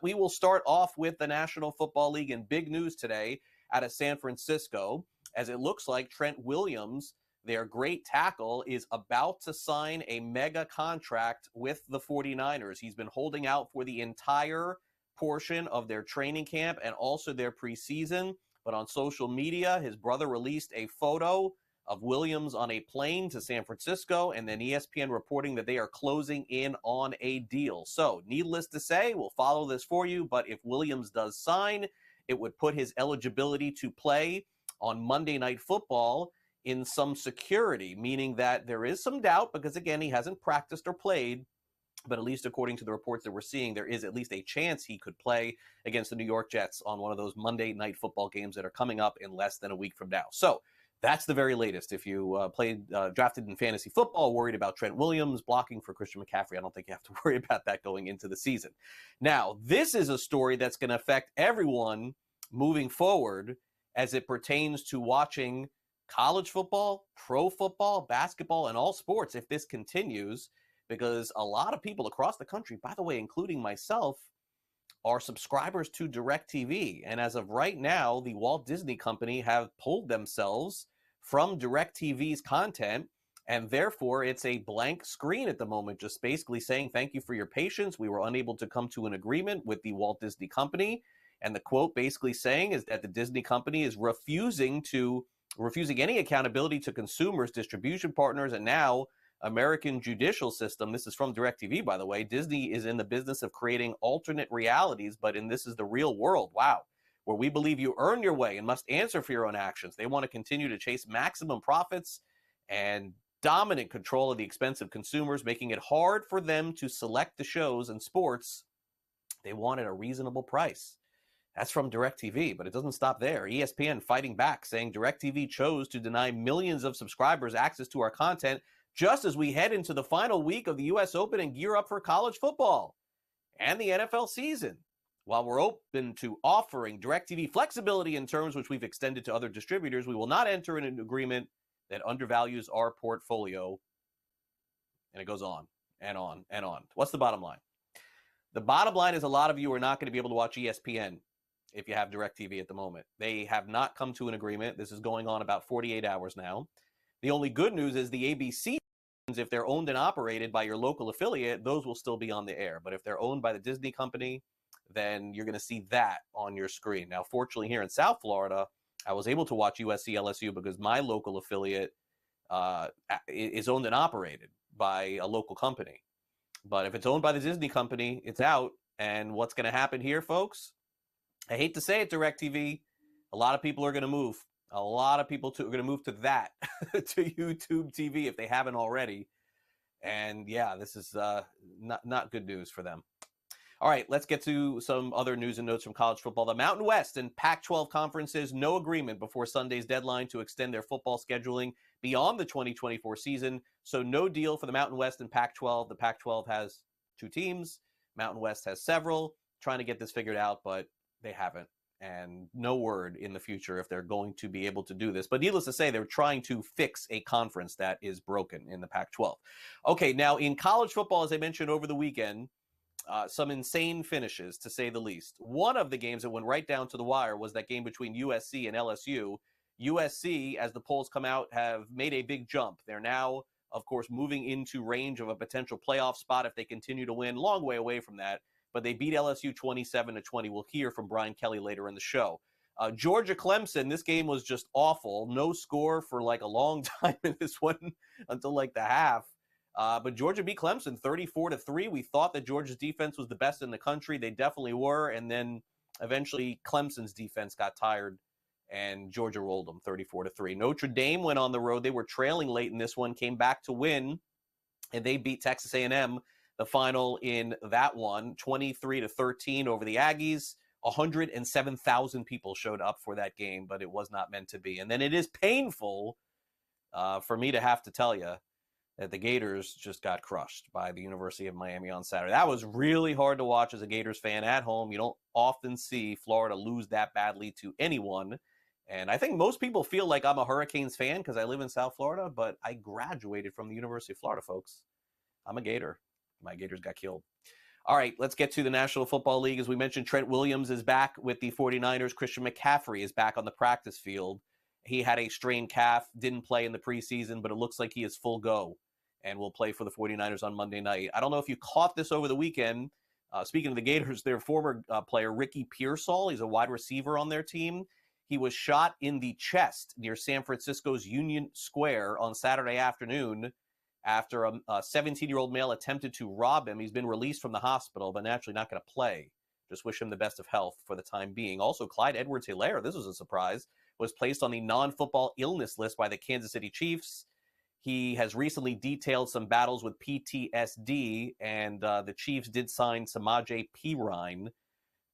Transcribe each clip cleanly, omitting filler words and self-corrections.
But we will start off with the National Football League and big news today out of San Francisco, as it looks like Trent Williams, their great tackle, is about to sign a mega contract with the 49ers. He's been holding out for the entire portion of their training camp and also their preseason. But on social media, his brother released a photo of Williams on a plane to San Francisco, and then ESPN reporting that they are closing in on a deal. So, needless to say, we'll follow this for you, but if Williams does sign, it would put his eligibility to play on Monday Night Football in some security, meaning that there is some doubt because, again, he hasn't practiced or played, but at least according to the reports that we're seeing, there is at least a chance he could play against the New York Jets on one of those Monday Night Football games that are coming up in less than a week from now. So that's the very latest. If you drafted in fantasy football, worried about Trent Williams blocking for Christian McCaffrey, I don't think you have to worry about that going into the season. Now, this is a story that's going to affect everyone moving forward as it pertains to watching college football, pro football, basketball, and all sports if this continues, because a lot of people across the country, by the way, including myself, are subscribers to DirecTV. And as of right now, the Walt Disney Company have pulled themselves from DirecTV's content, and therefore it's a blank screen at the moment, just basically saying, thank you for your patience. We were unable to come to an agreement with the Walt Disney Company. And the quote basically saying is that the Disney Company is refusing any accountability to consumers, distribution partners, and now American judicial system. This is from DirecTV, by the way. Disney is in the business of creating alternate realities, but this is the real world. Wow. Where we believe you earn your way and must answer for your own actions. They want to continue to chase maximum profits and dominant control of the expense of consumers, making it hard for them to select the shows and sports they want at a reasonable price. That's from DirecTV, but it doesn't stop there. ESPN fighting back, saying DirecTV chose to deny millions of subscribers access to our content just as we head into the final week of the US Open and gear up for college football and the NFL season. While we're open to offering DirecTV flexibility in terms which we've extended to other distributors, we will not enter in an agreement that undervalues our portfolio. And it goes on and on and on. What's the bottom line? The bottom line is a lot of you are not going to be able to watch ESPN if you have DirecTV at the moment. They have not come to an agreement. This is going on about 48 hours now. The only good news is the ABC, if they're owned and operated by your local affiliate, those will still be on the air. But if they're owned by the Disney Company, then you're going to see that on your screen. Now, fortunately, here in South Florida, I was able to watch USC LSU because my local affiliate is owned and operated by a local company. But if it's owned by the Disney Company, it's out. And what's going to happen here, folks? I hate to say it, DirecTV, a lot of people are going to move. A lot of people are going to move to that, to YouTube TV if they haven't already. And yeah, this is not good news for them. All right, let's get to some other news and notes from college football. The Mountain West and Pac-12 conferences, no agreement before Sunday's deadline to extend their football scheduling beyond the 2024 season. So no deal for the Mountain West and Pac-12. The Pac-12 has 2 teams. Mountain West has several. Trying to get this figured out, but they haven't. And no word in the future if they're going to be able to do this. But needless to say, they're trying to fix a conference that is broken in the Pac-12. Okay, now in college football, as I mentioned over the weekend, some insane finishes, to say the least. One of the games that went right down to the wire was that game between USC and LSU. USC, as the polls come out, have made a big jump. They're now, of course, moving into range of a potential playoff spot if they continue to win. Long way away from that. But they beat LSU 27-20. We'll hear from Brian Kelly later in the show. Georgia-Clemson, this game was just awful. No score for like a long time in this one until like the half. But Georgia beat Clemson 34-3. We thought that Georgia's defense was the best in the country. They definitely were. And then eventually Clemson's defense got tired and Georgia rolled them 34-3. Notre Dame went on the road. They were trailing late in this one, came back to win, and they beat Texas A&M. The final in that one, 23-13 over the Aggies. 107,000 people showed up for that game, but it was not meant to be. And then it is painful for me to have to tell you that the Gators just got crushed by the University of Miami on Saturday. That was really hard to watch as a Gators fan at home. You don't often see Florida lose that badly to anyone. And I think most people feel like I'm a Hurricanes fan because I live in South Florida, but I graduated from the University of Florida, folks. I'm a Gator. My Gators got killed. All right, let's get to the National Football League. As we mentioned, Trent Williams is back with the 49ers. Christian McCaffrey is back on the practice field. He had a strained calf, didn't play in the preseason, but it looks like he is full go and will play for the 49ers on Monday night. I don't know if you caught this over the weekend. Speaking of the Gators, their former player, Ricky Pearsall, he's a wide receiver on their team. He was shot in the chest near San Francisco's Union Square on Saturday afternoon after a 17-year-old male attempted to rob him. He's been released from the hospital, but naturally not going to play. Just wish him the best of health for the time being. Also, Clyde Edwards-Helaire, this was a surprise, was placed on the non-football illness list by the Kansas City Chiefs. He has recently detailed some battles with PTSD, and the Chiefs did sign Samaje Perine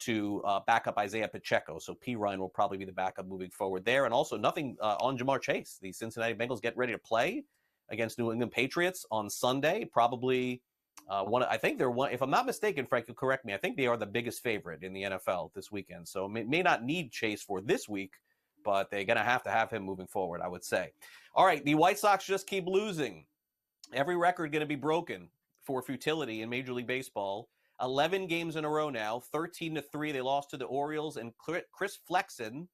to back up Isaiah Pacheco. So Perine will probably be the backup moving forward there. And also nothing on Jamar Chase. The Cincinnati Bengals get ready to play against New England Patriots on Sunday. Probably I think they're one, if I'm not mistaken, Frank, you correct me, I think they are the biggest favorite in the NFL this weekend. So may not need Chase for this week, but they're going to have him moving forward, I would say. All right, the White Sox just keep losing. Every record going to be broken for futility in Major League Baseball. 11 games in a row now, 13-3. They lost to the Orioles, and Chris Flexen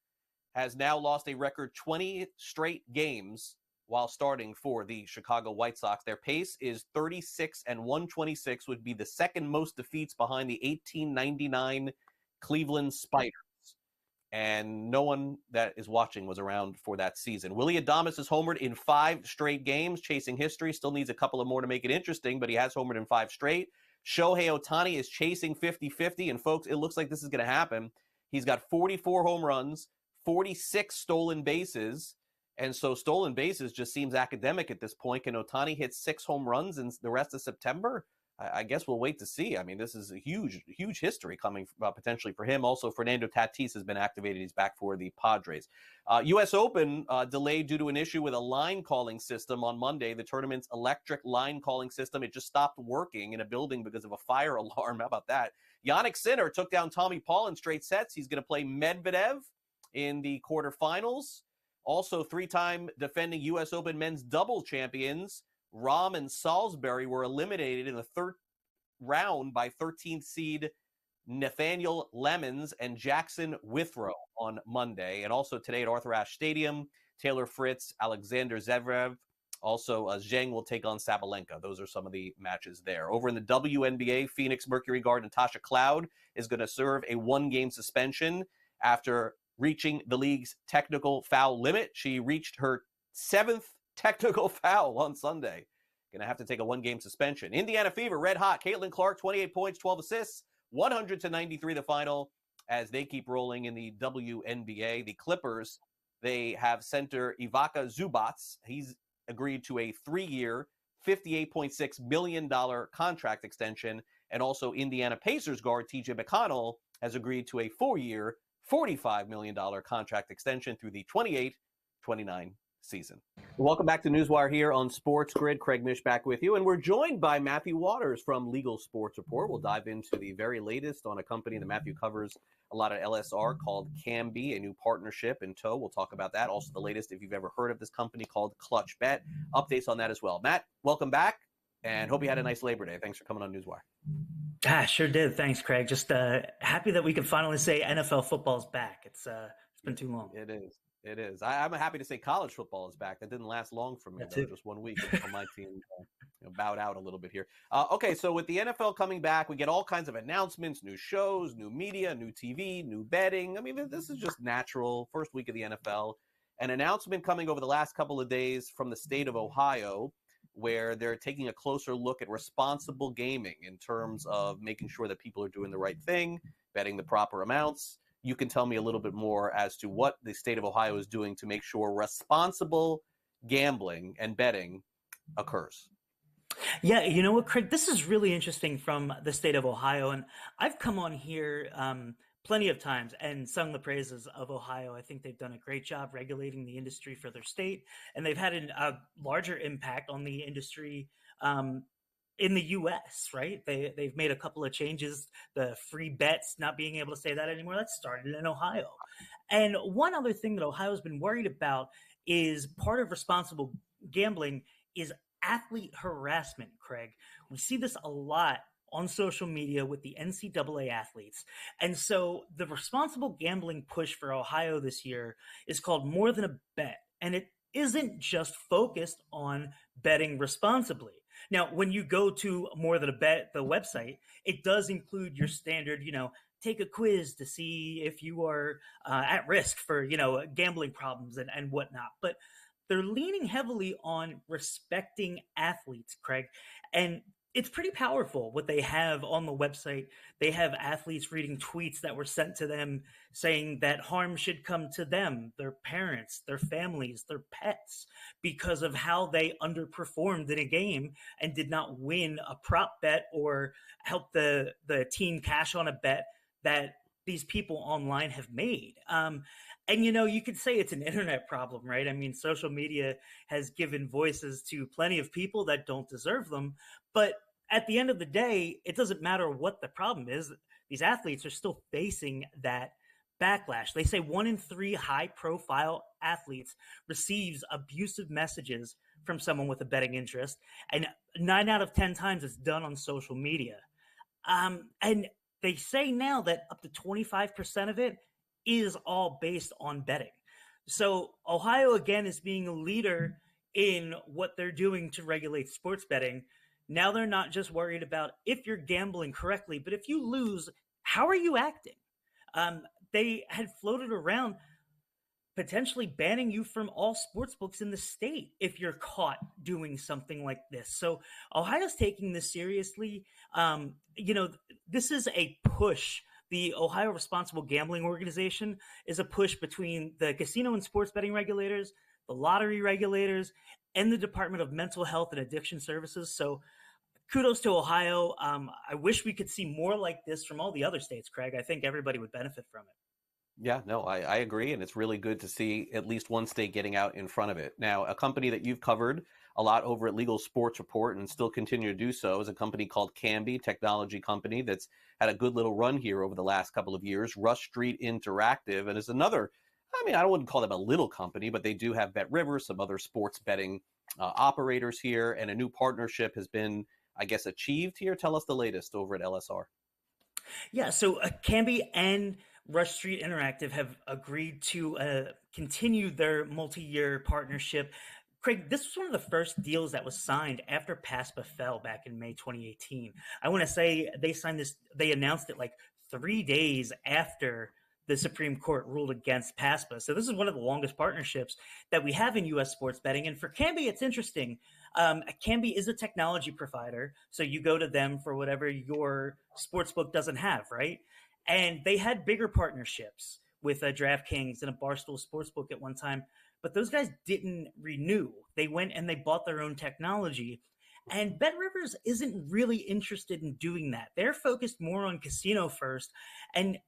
has now lost a record 20 straight games while starting for the Chicago White Sox. Their pace is 36-126, would be the second most defeats behind the 1899 Cleveland Spiders. And no one that is watching was around for that season. Willy Adames has homered in 5 straight games, chasing history. Still needs a couple of more to make it interesting, but he has homered in 5 straight. Shohei Ohtani is chasing 50-50, and folks, it looks like this is going to happen. He's got 44 home runs, 46 stolen bases, and so stolen bases just seems academic at this point. Can Ohtani hit 6 home runs in the rest of September? I guess we'll wait to see. I mean, this is a huge history coming potentially for him. Also, Fernando Tatis has been activated. He's back for the Padres. US Open delayed due to an issue with a line calling system on Monday. The tournament's electric line calling system, it just stopped working in a building because of a fire alarm. How about that? Jannik Sinner took down Tommy Paul in straight sets. He's going to play Medvedev in the quarterfinals. Also, 3-time defending US Open men's double champions Rahm and Salisbury were eliminated in the third round by 13th seed Nathaniel Lemons and Jackson Withrow on Monday. And also today at Arthur Ashe Stadium, Taylor Fritz, Alexander Zverev. Also, Zheng will take on Sabalenka. Those are some of the matches there. Over in the WNBA, Phoenix Mercury guard Natasha Cloud is going to serve a 1-game suspension after reaching the league's technical foul limit. She reached her 7th technical foul on Sunday. Going to have to take a 1-game suspension. Indiana Fever, red hot. Caitlin Clark, 28 points, 12 assists, 100-93 the final as they keep rolling in the WNBA. The Clippers, they have center Ivica Zubac. He's agreed to a 3-year, $58.6 million contract extension. And also Indiana Pacers guard TJ McConnell has agreed to a 4-year, $45 million contract extension through the 28-29 season. Welcome back to Newswire here on SportsGrid. Craig Mish back with you. And we're joined by Matthew Waters from Legal Sports Report. We'll dive into the very latest on a company that Matthew covers a lot of LSR called Canby, a new partnership in tow. We'll talk about that. Also the latest, if you've ever heard of this company, called Clutch Bet. Updates on that as well. Matt, welcome back and hope you had a nice Labor Day. Thanks for coming on Newswire. Sure did. Thanks, Craig. Just happy that we can finally say NFL football's back. It's been too long. It is. I'm happy to say college football is back. That didn't last long for me, though. Just 1 week until my team bowed out a little bit here. Okay, so with the NFL coming back, we get all kinds of announcements, new shows, new media, new TV, new betting. I mean, this is just natural. First week of the NFL. An announcement coming over the last couple of days from the state of Ohio, where they're taking a closer look at responsible gaming in terms of making sure that people are doing the right thing, betting the proper amounts. You can tell me a little bit more as to what the state of Ohio is doing to make sure responsible gambling and betting occurs. Yeah, you know what, Craig? This is really interesting from the state of Ohio. And I've come on here plenty of times and sung the praises of Ohio. I think they've done a great job regulating the industry for their state. And they've had a larger impact on the industry in the U.S., right? They've made a couple of changes, the free bets, not being able to say that anymore. That started in Ohio. And one other thing that Ohio's been worried about is part of responsible gambling is athlete harassment, Craig. We see this a lot on social media with the NCAA athletes. And so the responsible gambling push for Ohio this year is called More Than a Bet. And it isn't just focused on betting responsibly. Now, when you go to More Than a Bet, the website, it does include your standard, take a quiz to see if you are at risk for, gambling problems and whatnot. But they're leaning heavily on respecting athletes, Craig. And it's pretty powerful what they have on the website. They have athletes reading tweets that were sent to them saying that harm should come to them, their parents, their families, their pets, because of how they underperformed in a game and did not win a prop bet or help the team cash on a bet that these people online have made. And you could say it's an internet problem, right? I mean, social media has given voices to plenty of people that don't deserve them. But at the end of the day, it doesn't matter what the problem is. These athletes are still facing that backlash. They say 1 in 3 high-profile athletes receives abusive messages from someone with a betting interest, and 9 out of 10 times it's done on social media. And they say now that up to 25% of it is all based on betting. So Ohio, again, is being a leader in what they're doing to regulate sports betting. Now they're not just worried about if you're gambling correctly, but if you lose, how are you acting? They had floated around potentially banning you from all sports books in the state if you're caught doing something like this. So Ohio's taking this seriously. This is a push. The Ohio Responsible Gambling Organization is a push between the casino and sports betting regulators, the lottery regulators, and the Department of Mental Health and Addiction Services. So kudos to Ohio. I wish we could see more like this from all the other states, Craig. I think everybody would benefit from it. Yeah, no, I agree. And it's really good to see at least one state getting out in front of it. Now, a company that you've covered a lot over at Legal Sports Report and still continue to do so is a company called Canby, technology company that's had a good little run here over the last couple of years. Rush Street Interactive, and is another, I wouldn't call them a little company, but they do have BetRivers, some other sports betting operators here, and a new partnership has been, I guess, achieved here. Tell us the latest over at LSR. Yeah, so Canby and Rush Street Interactive have agreed to continue their multi-year partnership. Craig, this was one of the first deals that was signed after PASPA fell back in May 2018. I want to say they announced it like 3 days after the Supreme Court ruled against PASPA. So this is one of the longest partnerships that we have in U.S. sports betting. And for Canby, it's interesting. Canby is a technology provider, so you go to them for whatever your sportsbook doesn't have, right? And they had bigger partnerships with DraftKings and a Barstool Sportsbook at one time, but those guys didn't renew. They went and they bought their own technology. And BetRivers isn't really interested in doing that. They're focused more on casino first. And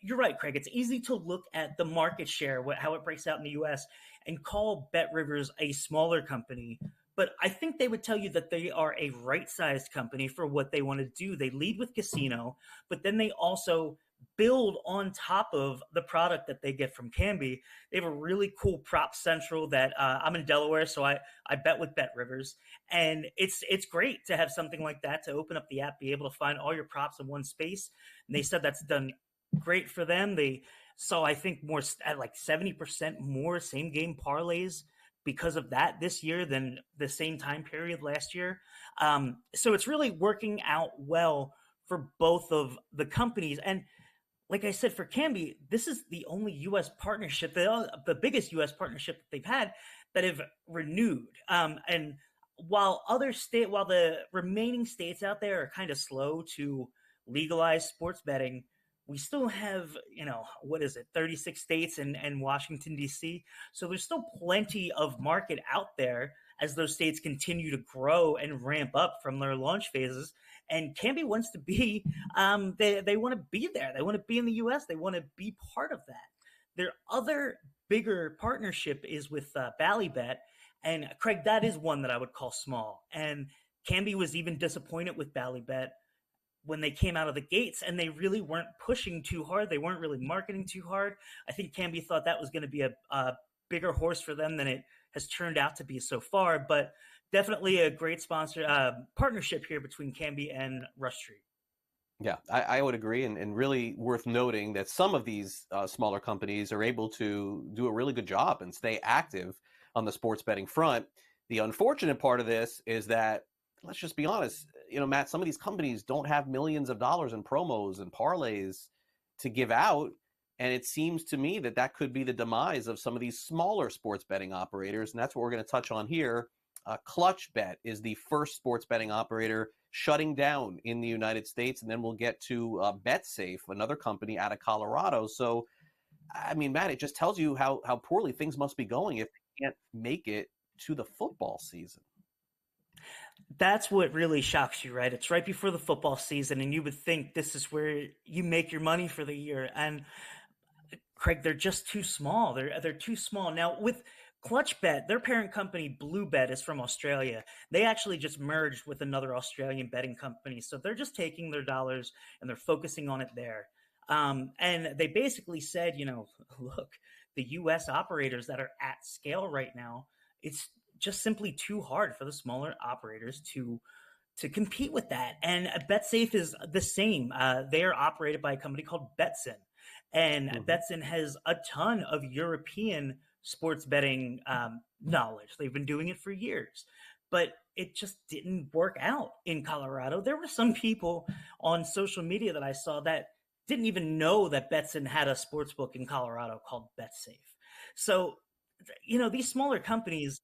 you're right, Craig. It's easy to look at the market share, how it breaks out in the U.S., and call BetRivers a smaller company. But I think they would tell you that they are a right-sized company for what they want to do. They lead with casino, but then they also build on top of the product that they get from Canby. They have a really cool prop central that I'm in Delaware, so I bet with BetRivers. And it's great to have something like that to open up the app, be able to find all your props in one space. And they said that's done great for them. They saw, I think, more at like 70% more same game parlays because of that this year than the same time period last year. So it's really working out well for both of the companies. And like I said, for Canby, this is the only U.S. partnership, the biggest U.S. partnership that they've had that have renewed. And while the remaining states out there are kind of slow to legalize sports betting, we still have, 36 states and Washington, D.C. So there's still plenty of market out there as those states continue to grow and ramp up from their launch phases. And Canby wants to be, they want to be there. They want to be in the U.S. They want to be part of that. Their other bigger partnership is with Ballybet. And Craig, that is one that I would call small. And Canby was even disappointed with Ballybet when they came out of the gates, and they really weren't pushing too hard. They weren't really marketing too hard. I think Canby thought that was going to be a bigger horse for them than it has turned out to be so far. But definitely a great partnership here between Canby and Rush Street. Yeah, I would agree, and really worth noting that some of these smaller companies are able to do a really good job and stay active on the sports betting front. The unfortunate part of this is that, let's just be honest, Matt, some of these companies don't have millions of dollars in promos and parlays to give out, and it seems to me that that could be the demise of some of these smaller sports betting operators, and that's what we're going to touch on here. Clutch Bet is the first sports betting operator shutting down in the United States, and then we'll get to BetSafe, another company out of Colorado. So, I mean, Matt, it just tells you how poorly things must be going if they can't make it to the football season. That's what really shocks you, right? It's right before the football season, and you would think this is where you make your money for the year. And Craig, they're just too small. They're too small. Now with ClutchBet, their parent company Bluebet is from Australia. They actually just merged with another Australian betting company, so they're just taking their dollars and they're focusing on it there. And they basically said, look, the U.S. operators that are at scale right now, it's just simply too hard for the smaller operators to compete with that. And BetSafe is the same. They are operated by a company called Betson. And Betson has a ton of European sports betting knowledge. They've been doing it for years, but it just didn't work out in Colorado. There were some people on social media that I saw that didn't even know that Betson had a sports book in Colorado called BetSafe. So, these smaller companies,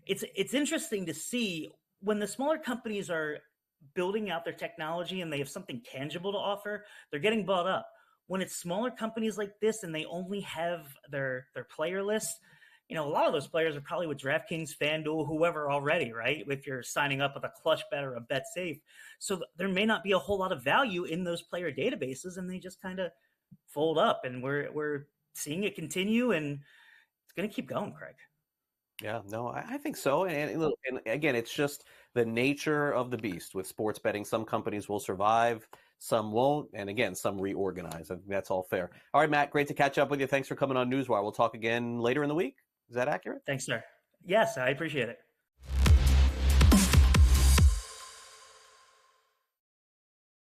it's interesting to see when the smaller companies are building out their technology and they have something tangible to offer, they're getting bought up. When it's smaller companies like this and they only have their player list, a lot of those players are probably with DraftKings, FanDuel, whoever already, right? If you're signing up with a ClutchBet or a BetSafe. So there may not be a whole lot of value in those player databases, and they just kind of fold up. And we're seeing it continue, and it's going to keep going, Craig. Yeah, no, I think so. And again, it's just the nature of the beast with sports betting. Some companies will survive, some won't. And again, some reorganize. I think that's all fair. All right, Matt, great to catch up with you. Thanks for coming on Newswire. We'll talk again later in the week. Is that accurate? Thanks, sir. Yes, I appreciate it.